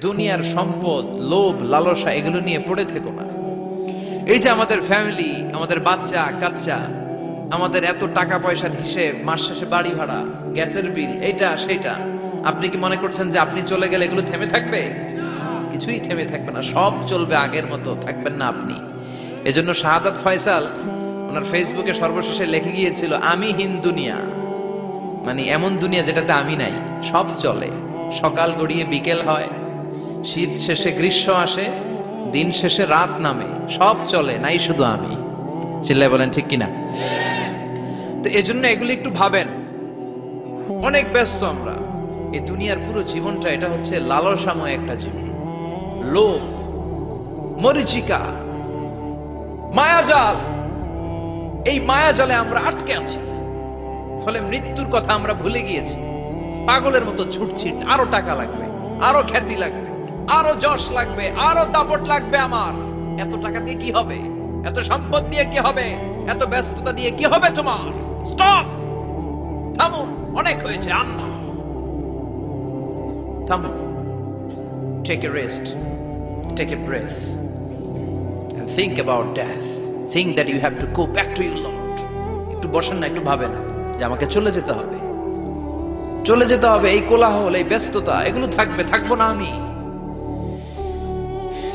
দুনিয়ার সম্পদ, লোভ, লালসা এগুলো নিয়ে পড়ে থেকো না। এই যে আমাদের ফ্যামিলি, আমাদের বাচ্চা কাচ্চা, আমাদের এত টাকা পয়সার হিসেব, মাস শেষে বাড়ি ভাড়া, গ্যাসের বিল, এইটা সেটা, আপনি কি মনে করছেন যে আপনি চলে গেলে এগুলো থেমে থাকবে? কিছুই থেমে থাকবে না, সব চলবে আগের মতো, থাকবেন না আপনি। এজন্য শাহাদাত ফয়সাল ওনার ফেসবুকে সর্বশেষে লিখে গিয়েছিল, আমি হীন দুনিয়া, মানে এমন দুনিয়া যেটাতে আমি নাই। সব চলে, সকাল গড়িয়ে বিকেল হয়, শীত শেষে গ্রীষ্ম আসে, দিন শেষে রাত নামে, সব চলে, নাই শুধু আমি। চিল্লায় বলেন ঠিক কিনা? তো এজন্য এগুলি একটু ভাবেন। অনেক ব্যস্ত আমরা, এই দুনিয়ার পুরো জীবনটা এটা হচ্ছে লালসাময় একটা জীবন, লোভ, মরিচিকা, মায়াজাল। এই মায়াজালে আমরা আটকে আছি, ফলে মৃত্যুর কথা আমরা ভুলে গিয়েছি। পাগলের মতো ছুটছি, আরো টাকা লাগবে, আরো খ্যাতি লাগবে, আরো যশ লাগবে, আরো দাপট লাগবে। আমার এত টাকা দিয়ে কি হবে? এত সম্পদ দিয়ে কি হবে? এত ব্যস্ততা দিয়ে কি হবে তোমার? স্টপ, থামুন, অনেক হয়েছে, আন্না, থামুন। Take a rest, take a breath and think about death. Think that you have to go back to your Lord. একটু বসেন না, একটু ভাবেন যে আমাকে চলে যেতে হবে, চলে যেতে হবে। এই কোলাহল, এই ব্যস্ততা, এগুলো থাকবে, থাকবো না আমি।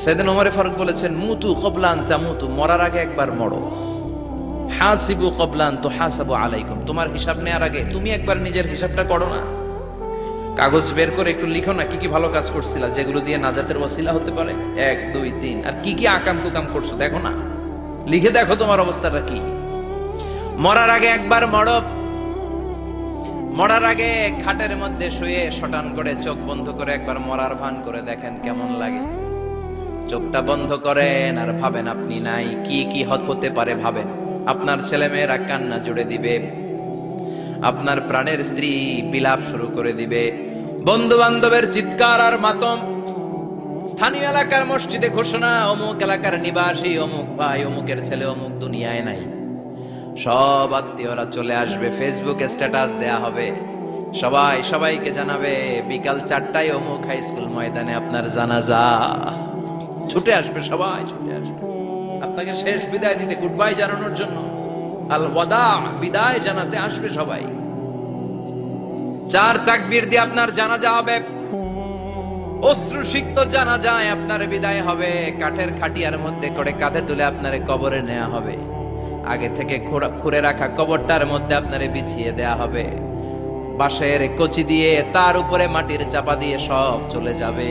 সাইয়েদনা ওমর ফারুক বলেছেন, মুতু ক্বাবলা আন তামুতু, মরার আগে একবার মরো। হাসিবু ক্বাবলা আন তুহাসাবু আলাইকুম, তোমার হিসাব নেওয়ার আগে তুমি একবার নিজের হিসাবটা করো না। কাগজ বের করে একটু লিখো না, কি কি ভালো কাজ করছিলা, যেগুলো দিয়ে নাজাতের ওসিলা হতে পারে, 1 2 3, আর কি কি আকাম কুকাম করছো দেখো না, লিখে দেখো তোমার অবস্থাটা কি। মরার আগে একবার মরো। মরার আগে খাটের মধ্যে শুয়ে শটান করে চোখ বন্ধ করে একবার মরার ভান করে দেখেন কেমন লাগে। চোখটা বন্ধ করেন আর ভাবেন আপনি নাই, কি কি হতে পারে ভাবেন। আপনার ছেলে মেয়েরা কান্না জুড়ে দিবে, আপনার প্রাণের স্ত্রী বিলাপ শুরু করে দিবে, বন্ধু বান্ধবের চিৎকার আর মাতম, স্থানীয় এলাকার মসজিদে ঘোষণা, অমুক এলাকার নিবাসী অমুক ভাই, অমুকের ছেলে অমুক দুনিয়ায় নাই। সব আত্মীয়রা চলে আসবে, ফেসবুকে স্ট্যাটাস দেয়া হবে, সবাই সবাইকে জানাবে বিকাল 4টায় অমুক হাই স্কুল ময়দানে আপনার জানাজা। ছুটে আসবে, সবাই ছুটে আসবে আপনাকে শেষ বিদায় দিতে, গুড বাই জানানোর জন্য, আল ওয়াদা, বিদায় জানাতে আসবে সবাই। 4 তাকবীর দিয়ে আপনার জানাজা হবে, অশ্রুসিক্ত জানাজায় আপনার বিদায় হবে। কাঠের খাটিয়ার মধ্যে করে কাঁধে তুলে আপনারে কবরে নেওয়া হবে, আগে থেকে খুঁড়ে রাখা কবরটার মধ্যে আপনারে বিছিয়ে দেয়া হবে, বাঁশের কচি দিয়ে তার উপরে মাটির চাপা দিয়ে সব চলে যাবে।